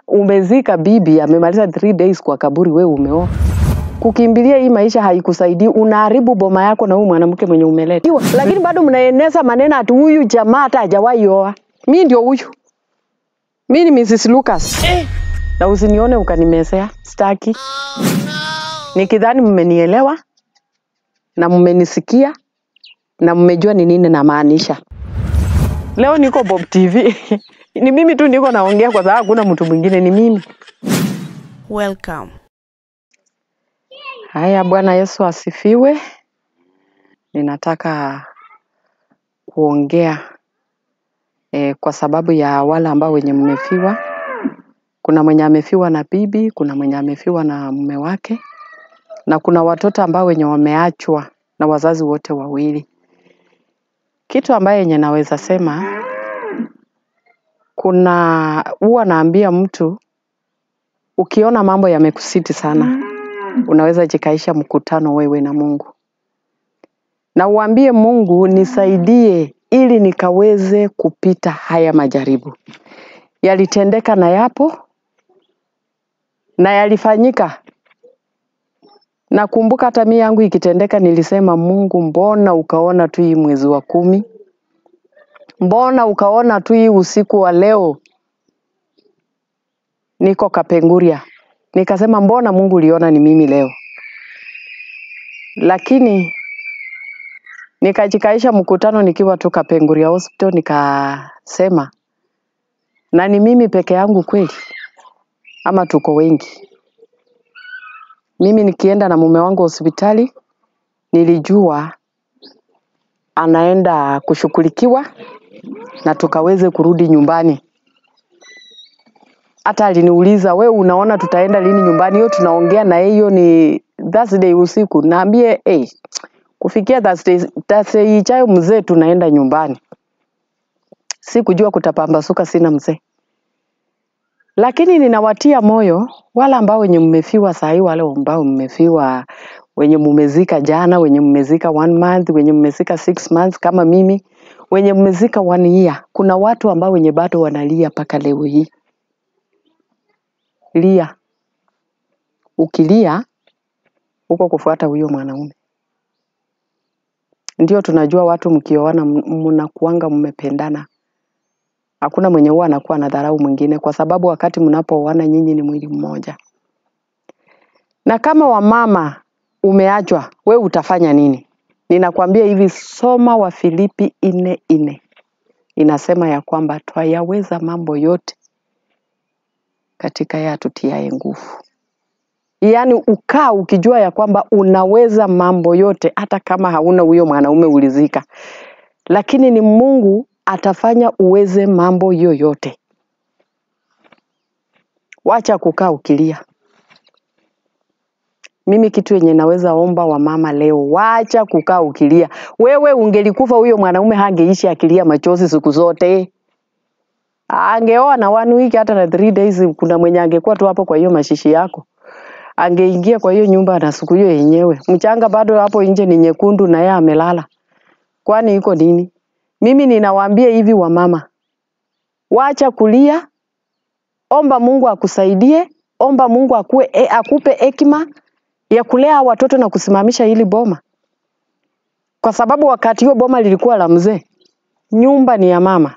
Umezika bibi amemaliza 3 days kwa kaburi, wewe umeoa. Kukimbilia hii maisha haikusaidii, unaharibu boma yako na huyu mwanamke mwenye umeleta. Lakini bado mnaeneza maneno ati huyu jamaa hata hajawahi oa. Mimi ndio huyu. Mimi ni Mrs. Lucas. Na usinione ukanimesea, sitaki. Nikidhani mmenielewa na mmenisikia na mmejua ni nini namaanisha. Leo niko Bob TV. Ni mimi tu niko naongea kwa sababu hakuna mtu mwingine, ni mimi. Welcome. Haya, Bwana Yesu asifiwe. Ninataka kuongea kwa sababu ya wale ambao wenye mmefiwa. Kuna mwenye amefiwa na bibi, kuna mwenye amefiwa na mume wake, na kuna watoto ambao wenye wameachwa na wazazi wote wawili. Kitu ambaye yenye naweza sema, huwa naambia mtu, ukiona mambo yamekusiti sana, unaweza jikaisha mkutano wewe na Mungu. Na uambie Mungu, nisaidie ili nikaweze kupita haya majaribu. Yalitendeka na yapo na yalifanyika. Nakumbuka hata mimi yangu ikitendeka nilisema, Mungu, mbona ukaona tu hii mwezi wa 10? Mbona ukaona tu hii usiku wa leo niko Kapenguria? Nikasema, mbona Mungu uliona ni mimi leo? Lakini nikajikaisha mkutano nikiwa tu Kapenguria Hospital, nikasema, na ni mimi peke yangu kweli ama tuko wengi? Mimi nikienda na mume wangu hospitali, nilijua anaenda kushughulikiwa na tukaweze kurudi nyumbani. Hata aliniuliza, wewe unaona tutaenda lini nyumbani? Hiyo tunaongea na hiyo ni Thursday usiku. Naambie, kufikia Thursday ijayo mzee tunaenda nyumbani. Sikujua kutapambasuka, sina mzee. Lakini ninawatia moyo wala ambao wenye mmefiwa sahi, wale ambao mmefiwa, wenye mmezika jana, wenye mmezika 1 month, wenye mmezika 6 months kama mimi, wenye mmezika 1 year. Kuna watu ambao wenye bado wanalia paka leo hii. Lia. Ukilia uko kufuata huyo mwanaume. Ndio tunajua watu mkioana mnakuanga mmependana. Hakuna mwenye huwa anakuwa na dharau mwingine, kwa sababu wakati mnapooana nyinyi ni mwili mmoja. Na kama wamama umeachwa, wewe utafanya nini? Ninakwambia hivi, soma Wafilipi 4:4. Inasema ya kwamba twayaweza mambo yote katika yeye atutiaye nguvu. Yaani ukaa ukijua ya kwamba unaweza mambo yote hata kama hauna huyo mwanaume ulizika. Lakini ni Mungu atafanya uweze mambo yoyote. Wacha kukaa ukilia. Mimi kitu yenye naweza omba wamama leo, wacha kukaa ukilia. Wewe ungelikufa huyo mwanaume hangeishi akilia machozi siku zote. Angeoa na 1 week hata na 3 days, kuna mwenye angekuwa tu hapo kwa hiyo mashishi yako. Angeingia kwa hiyo nyumba na siku hiyo yenyewe. Mchanga bado hapo nje ni nyekundu na yeye amelala. Kwani iko nini? Mimi ninawaambia hivi wamama, wacha kulia. Omba Mungu akusaidie, omba Mungu akupe hekima ya kulea watoto na kusimamisha hili boma. Kwa sababu wakati hiyo boma lilikuwa la mzee, nyumba ni ya mama.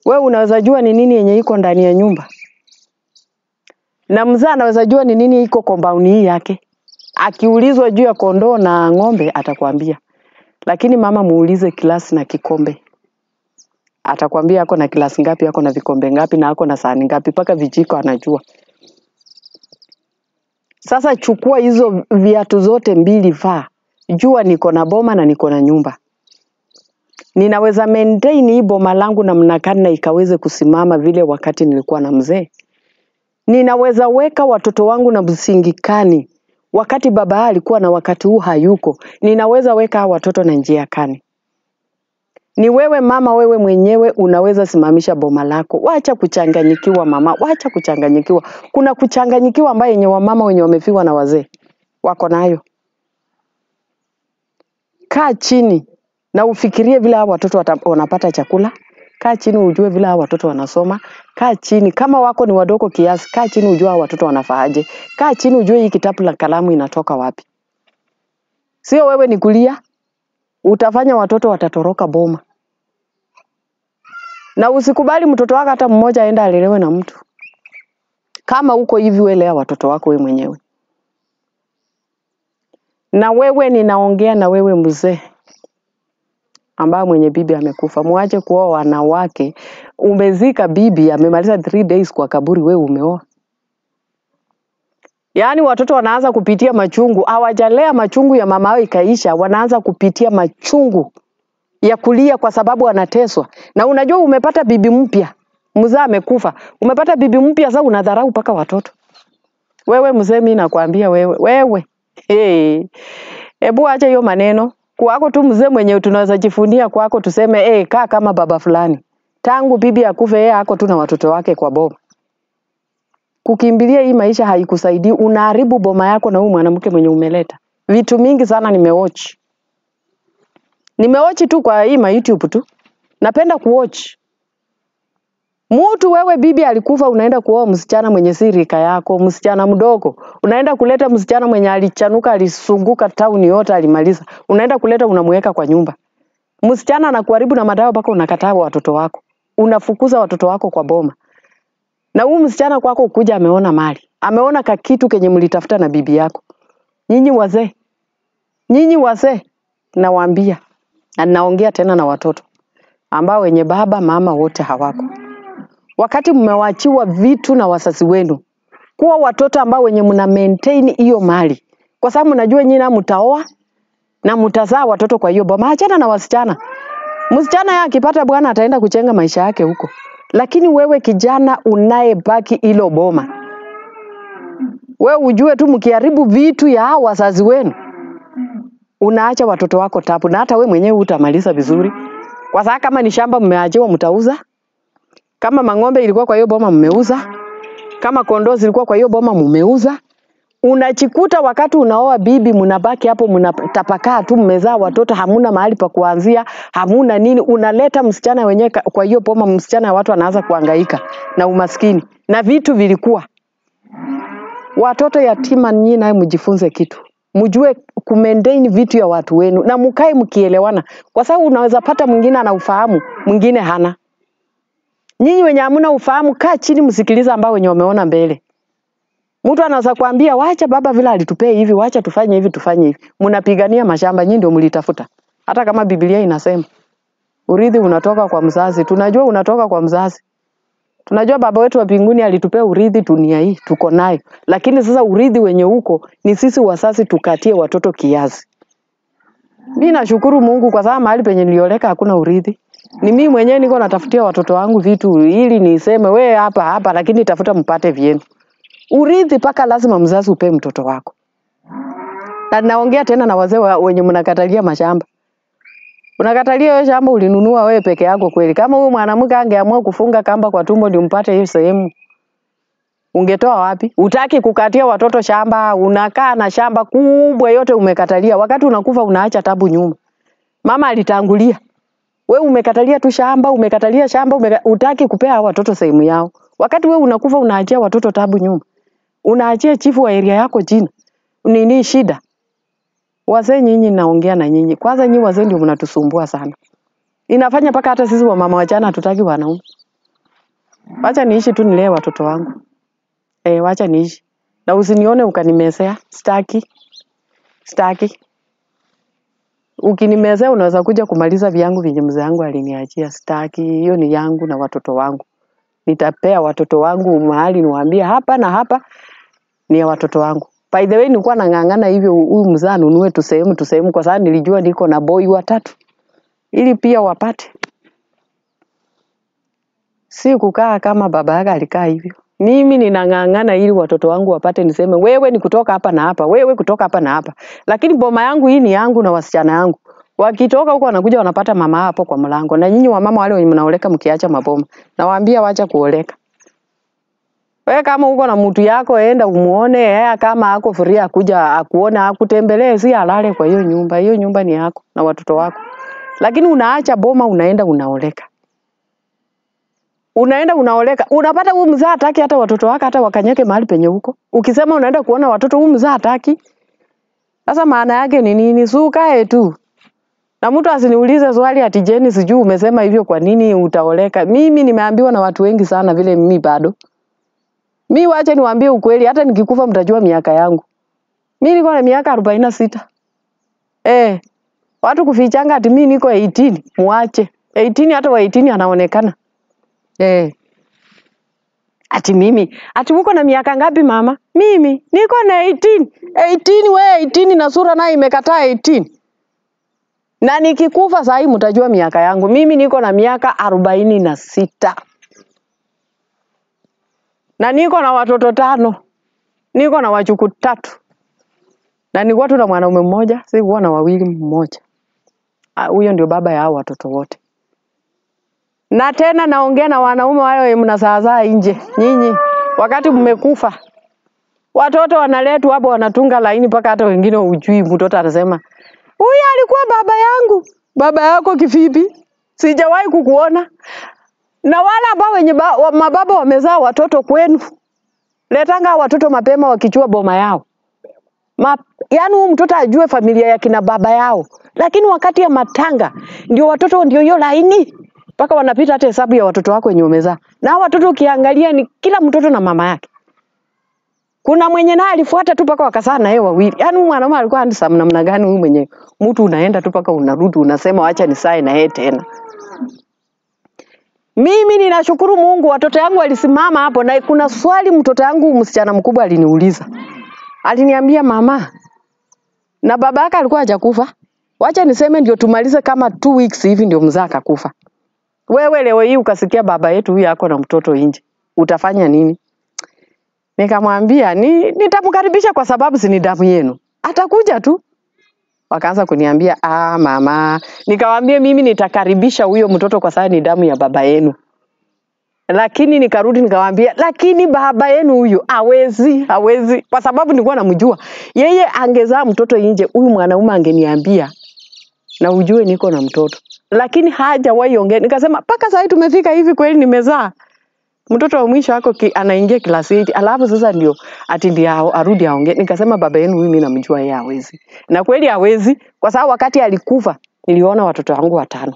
Wewe unaweza jua ni nini yenye iko ndani ya nyumba? Na mzee anaweza jua ni nini iko compound hii yake. Akiulizwa juu ya kondoo na ng'ombe atakwambia. Lakini mama muulize kilasi na kikombe. Atakwambia ako na kilasi ngapi, ako na vikombe ngapi, na ako na sahani ngapi, paka vijiko anajua. Sasa chukua hizo viatu zote mbili vaa. Jua niko na boma na niko na nyumba. Ninaweza maintain hii boma langu na mnakani na ikaweze kusimama vile wakati nilikuwa na mzee. Ninaweza weka watoto wangu na msingikani wakati baba alikuwa na wakati huu hayuko. Ninaweza weka watoto na njia kani. Ni wewe mama, wewe mwenyewe unaweza simamisha boma lako. Wacha kuchanganyikiwa mama, wacha kuchanganyikiwa. Kuna kuchanganyikiwa ambaye yenye wamama wenye wamefiwa na wazee wako nayo. Kaa chini na ufikirie vile hao watoto wanapata chakula. Kaa chini ujue vile hao watoto wanasoma. Kaa chini kama wako ni wadogo kiasi, kaa chini ujue hao watoto wanafaaje. Kaa chini ujue hii kitabu la kalamu inatoka wapi. Sio wewe ni kulia, utafanya watoto watatoroka boma. Na usikubali mtoto wako hata mmoja aenda alelewe na mtu. Kama uko hivi wewe lea watoto wako wewe mwenyewe. Na wewe ninaongea na wewe mzee ambaye mwenye bibi amekufa. Muache kuoa wanawake. Umezika bibi amemaliza 3 days kwa kaburi, wewe umeoa. Yaani watoto wanaanza kupitia machungu, hawajalea machungu ya mama yao ikaisha, wanaanza kupitia machungu ya kulia kwa sababu wanateswa. Na unajua umepata bibi mpya, mzee amekufa. Umepata bibi mpya sasa unadharau paka watoto. Wewe mzee mimi nakwambia wewe. Hebu acha hiyo maneno. Kwako tu mzee mwenye tunaweza jifunia kwako tuseme kaa kama baba fulani. Tangu bibi akufe yeye ako tu na watoto wake kwa boma. Kukimbilia hii maisha haikusaidii, unaharibu boma yako na huyu mwanamke mwenye umeleta. Vitu mingi sana nimewatch. Nimewatch tu kwa hii YouTube tu. Napenda kuwatch. Mtu wewe bibi alikufa unaenda kuoa msichana mwenye sirika yako, msichana mdogo. Unaenda kuleta msichana mwenye alichanuka, alisunguka town yote alimaliza. Unaenda kuleta unamweka kwa nyumba. Msichana anakuharibu na madawa mpaka unakataa watoto wako. Unafukuza watoto wako kwa boma. Na huyu msichana kwako kuja ameona mali. Ameona kakitu kenye mlitafuta na bibi yako. Nyinyi wazee nawaambia. Na naongea tena na watoto ambao wenye baba mama wote hawako. Wakati mmewachiwa vitu na wazazi wenu, kuwa watoto ambao wenye mna maintain hiyo mali. Kwa sababu mnajua nyinyi na mtaoa na mtazaa watoto kwa hiyo boma. Achana na wasichana. Msichana yeye akipata bwana ataenda kuchenga maisha yake huko. Lakini wewe kijana unayebaki hilo boma. Wewe ujue tu mkiharibu vitu ya hao wazazi wenu, unaacha watoto wako tabu na hata wewe mwenyewe utamaliza vizuri. Kwa sababu kama ni shamba mmeachiwa mtauza. Kama mang'ombe ilikuwa kwa hiyo boma mmeuza. Kama kondoo zilikuwa kwa hiyo boma mmeuza. Unachikuta wakati unaoa bibi mnabaki hapo mnatapakaa tu mmezaa watoto hamuna mahali pa kuanzia, hamuna nini, unaleta msichana wenyewe kwa hiyo boma, msichana watu anaanza kuhangaika na umaskini. Na vitu vilikuwa. Watoto yatima nyinyi naye mjifunze kitu. Mjue kumaintain vitu ya watu wenu na mkae mkielewana. Kwa sababu unaweza pata mwingine ana ufahamu, mwingine hana. Nyinyi wenye hamuna ufahamu kaa chini msikiliza ambao wenye wameona mbele. Mtu anaweza kuambia wacha baba vile alitupea hivi, wacha tufanye hivi tufanye hivi. Mnapigania mashamba nyinyi ndio mlitafuta. Hata kama Biblia inasema urithi unatoka kwa mzazi. Tunajua unatoka kwa mzazi. Tunajua baba wetu wa mbinguni alitupea urithi dunia hii tuko nayo. Lakini sasa urithi wenye huko ni sisi wazazi tukatie watoto kiasi. Mimi nashukuru Mungu kwa sababu mahali penye nilioleka hakuna urithi. Ni mimi mwenyewe niko natafutia watoto wangu vitu ili niseme we hapa lakini tafuta mpate vyenu. Urithi paka lazima mzazi upe mtoto wako. Na naongea tena na wazee wenye mnakatalia mashamba. Unakatalia wewe shamba ulinunua wewe peke yako kweli. Kama huyu mwanamke angeamua kufunga kamba kwa tumbo ndio mpate hiyo sehemu. Ungetoa wapi? Utaki kukatia watoto shamba, unakaa na shamba kubwa yote umekatalia. Wakati unakufa unaacha tabu nyuma. Mama alitangulia. Wewe umekatalia tu shamba, umekatalia shamba, utaki kupea watoto sehemu yao. Wakati wewe unakufa unaachia watoto tabu nyuma. Unaachia chifu wa area yako jina. Nini shida? Wazee nyinyi naongea na nyinyi. Kwanza nyinyi wazee ndio mnatusumbua sana. Inafanya paka hata sisi wa mama wajana hatutaki wanaume. Wacha niishi tu nilee watoto wangu. Wacha niishi. Na usinione ukanimezea. Sitaki. Ukinimezea unaweza kuja kumaliza vyangu vyenye mzee wangu aliniachia. Sitaki. Hiyo ni yangu na watoto wangu. Nitapea watoto wangu mahali niwaambie hapa na hapa ni ya watoto wangu. By the way nilikuwa nang'ang'ana hivyo huyu mzee anunue tusehemu kwa sababu nilijua niko na boy watatu. Ili pia wapate. Si kukaa kama baba yake alikaa hivyo. Mimi ninang'ang'ana ili watoto wangu wapate niseme wewe ni kutoka hapa na hapa, wewe kutoka hapa na hapa. Lakini boma yangu hii ni yangu na wasichana yangu. Wakitoka huko wanakuja wanapata mama hapo kwa mlango. Na nyinyi wamama wale wenye mnaoleka mkiacha maboma. Nawaambia wacha kuoleka. Wewe kama uko na mtu yako enda umuone, kama ako free akuja akuone akutembelee si alale kwa hiyo nyumba. Hiyo nyumba ni yako na watoto wako. Lakini unaacha boma unaenda unaoleka. Unaenda unaoleka. Unapata huyu mzaa hataki hata watoto wake hata wakanyeke mahali penye huko. Ukisema unaenda kuona watoto huyu mzaa hataki. Sasa maana yake ni nini? Sukae tu. Na mtu asiniulize swali ati Jeni sijui umesema hivyo kwa nini utaoleka. Mimi nimeambiwa na watu wengi sana vile mimi bado. Mimi wacha niwaambie ukweli, hata nikikufa mtajua miaka yangu. Mimi niko na miaka 46. Watu kufichanga ati mimi niko 18, muache. 18 hata wa 18 anaonekana. Ati mimi, ati uko na miaka ngapi mama? Mimi niko na 18. 18 wewe 18 na sura nayo imekataa 18. Na nikikufa sasa hivi mtajua miaka yangu. Mimi niko na miaka 46. Na niko na watoto 5. Niko na wajukuu 3. Na nilikuwa tu na mwanaume mmoja, sikuwa na wawili mmoja. Huyo ndio baba ya hao watoto wote. Na tena naongea na wanaume wale mnasaazaa nje. Nyinyi wakati mmekufa. Watoto wanaletwa hapo wanatunga laini mpaka hata wengine hujui mtoto anasema, "Huyu alikuwa baba yangu." Baba yako kivipi? Sijawahi kukuona. Na wale ambao wenye mababa wamezaa watoto kwenu. Letanga watoto mapema wakichua boma yao. Yaani huyu mtoto ajue familia ya kina baba yao. Lakini wakati ya matanga ndio watoto ndio hiyo laini. Paka wanapita hata hesabu ya watoto wako wenye umezaa. Na watoto ukiangalia ni kila mtoto na mama yake. Kuna mwenye naye alifuata tu paka wakazaa na yeye wawili. Yaani mwanaume alikuwa handsome namna gani huyu mwenye mtu unaenda tu paka unarudi unasema acha nisae na yeye tena. Mimi ninashukuru Mungu watoto yangu walisimama hapo na kuna swali mtoto yangu msichana mkubwa aliniuliza. Aliniambia mama, na baba yake alikuwa hajakufa. Wacha niseme ndio tumalize kama 2 weeks hivi ndio mzaa akakufa. Wewe leo hii ukasikia baba yetu huyu yako na mtoto nje. Utafanya nini? Nikamwambia nitamkaribisha kwa sababu si ni damu yenu. Atakuja tu. Wakaanza kuniambia mama. Nikamwambia mimi nitakaribisha huyo mtoto kwa sababu ni damu ya baba yenu. Lakini nikarudi nikamwambia lakini baba yenu huyu hawezi kwa sababu nilikuwa namjua. Yeye angezaa mtoto nje huyu mwanaume angeniambia na ujue niko na mtoto. Lakini hajawahi ongea. Nikasema paka sasa tumefika hivi kweli nimezaa. Mtoto wa mwisho wako anaingia class 8 alafu sasa ndio ati ndio arudi aongee. Nikasema baba yenu mimi namjua yeye hawezi. Na kweli hawezi kwa sababu wakati alikufa niliona watoto wangu 5.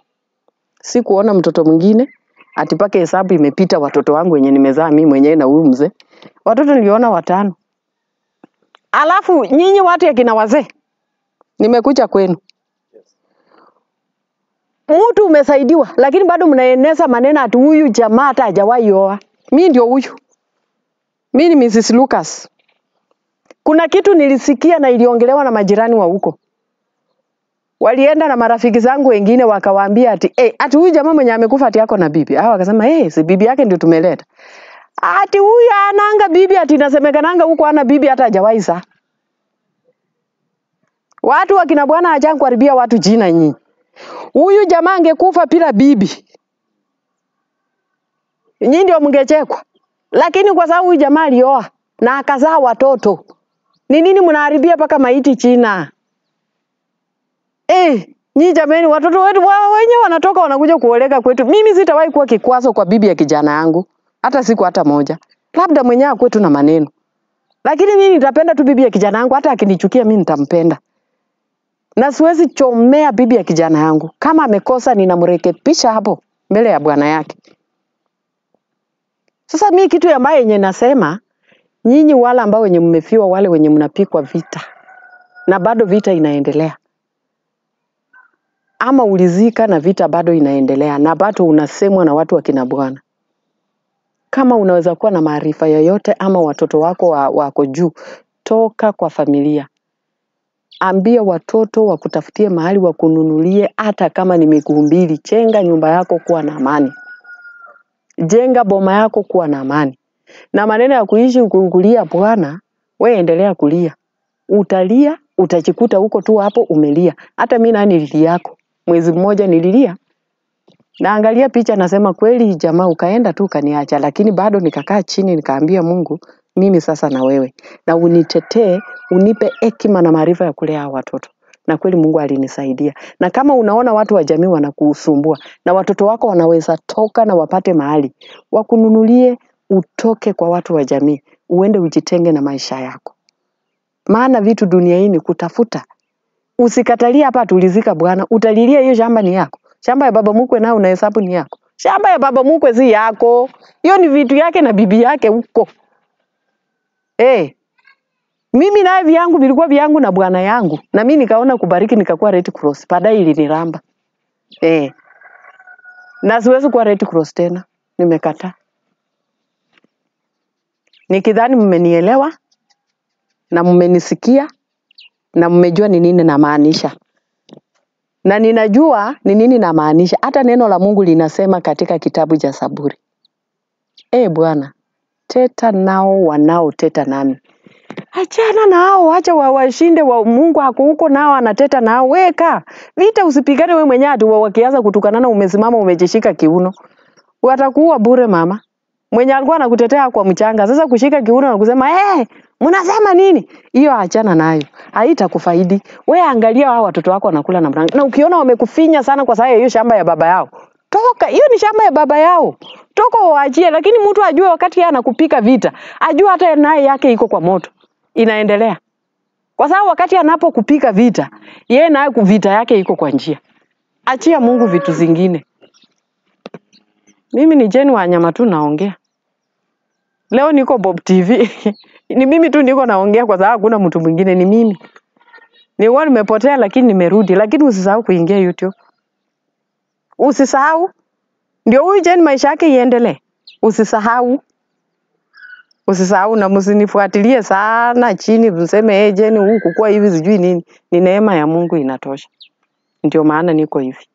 Sikuona mtoto mwingine ati paka hesabu imepita watoto wangu wenye nimezaa mimi mwenyewe na huyu mzee. Watoto niliona 5. Alafu nyinyi watu ya kina wazee nimekuja kwenu. Mtu umesaidiwa lakini bado mnaeneza maneno ati huyu jamaa hata hajawahi oa. Mimi ndio huyu. Mimi ni Mrs. Lucas. Kuna kitu nilisikia na iliongelewa na majirani wa huko. Walienda na marafiki zangu wengine wakawaambia ati ati huyu jamaa mwenye amekufa ati yako na bibi. Hao wakasema si bibi yake ndio tumeleta. Ati huyu ananga bibi ati inasemekananga huko ana bibi hata hajawahi saa. Watu wakina bwana haja kuharibia watu jina nyinyi. Huyu jamaa angekufa bila bibi. Nyinyi ndio mngechekwa. Lakini kwa sababu huyu jamaa alioa na akazaa watoto. Ni nini mnaharibia paka maiti China? Nyinyi jameni watoto wetu wenyewe wanatoka wanakuja kuoleka kwetu. Mimi sitawahi kuwa kikwazo kwa bibi ya kijana yangu. Hata siku hata moja. Labda mwenyewe kwetu na maneno. Lakini mimi nitapenda tu bibi ya kijana yangu hata akinichukia mimi nitampenda. Na siwezi chomea bibi ya kijana yangu. Kama amekosa ninamrekebisha hapo mbele ya bwana yake. Sasa mimi kitu ambaye yenye nasema nyinyi wale ambao wenye mmefiwa wale wenye mnapikwa vita na bado vita inaendelea. Ama ulizika na vita bado inaendelea na bado unasemwa na watu wa kina bwana. Kama unaweza kuwa na maarifa yoyote ama watoto wako wako juu, toka kwa familia. Ambia watoto wakutafutie mahali wakununulie hata kama ni miguu 2, jenga nyumba yako kuwa na amani. Jenga boma yako kuwa na amani. Na maneno ya kuishi ukulia bwana, wewe endelea kulia. Utalia, utajikuta huko tu hapo umelia. Hata mimi nani nililia yako. Mwezi mmoja nililia. Naangalia picha nasema kweli jamaa ukaenda tu kaniacha lakini bado nikakaa chini nikaambia Mungu mimi sasa na wewe na unitetee unipe hekima na maarifa ya kulea watoto. na kweli Mungu alinisaidia. Na kama unaona watu wa jamii wanakusumbua na watoto wako wanaweza toka na wapate mahali, wakununulie, utoke kwa watu wa jamii, uende ujitenge na maisha yako. Maana vitu dunia hii ni kutafuta. Usikatalia hapa tulizika bwana, utalilia hiyo shamba ni yako. Shamba ya baba mkwe nao unahesabu ni yako. Shamba ya baba mkwe si yako. Hiyo ni vitu yake na bibi yake huko. Mimi naye vyangu vilikuwa vyangu na bwana yangu. Na mimi nikaona kubariki nikakuwa Red Cross. Baadaye iliniramba. Na siwezi kuwa Red Cross tena. Nimekataa. Nikidhani mmenielewa na mmenisikia na mmejua ni nini namaanisha. Na ninajua ni nini namaanisha. Hata neno la Mungu linasema katika kitabu cha Zaburi. Bwana, teta nao wanaoteta nami. Achana nao, acha washinde wa Mungu hako huko nao anateta nao. Weka vita, usipigane wewe mwenyewe ati wakianza kutukanana umesimama umejishika kiuno. Watakuwa bure mama. Mwenye alikuwa anakutetea kwa mchanga sasa kushika kiuno na kusema mnasema nini? Hiyo achana nayo. Haitakufaidi. Wewe angalia hao watoto wako wanakula na mranga. Na ukiona wamekufinya sana kwa sababu hiyo shamba ya baba yao, toka. Hiyo ni shamba ya baba yao. Toka waachie, lakini mtu ajue wakati yeye anakupika vita, ajue hata naye yake iko kwa moto. Inaendelea. Kwa sababu wakati anapokupika vita, yeye naye kuvita yake iko kwa njia. Achia Mungu vitu zingine. Mimi ni Jane Wanyama tu naongea. Leo niko Bob TV. Ni mimi tu niko naongea kwa sababu hakuna mtu mwingine, ni mimi. Nilikuwa nimepotea lakini nimerudi, lakini usisahau kuingia YouTube. Usisahau. Ndio huyu Jane maisha yake iendelee. Usisahau. Usisahau na msinifuatilie sana chini mseme Jane huku kwa hivi sijui nini. Ni neema ya Mungu inatosha. Ndio maana niko hivi.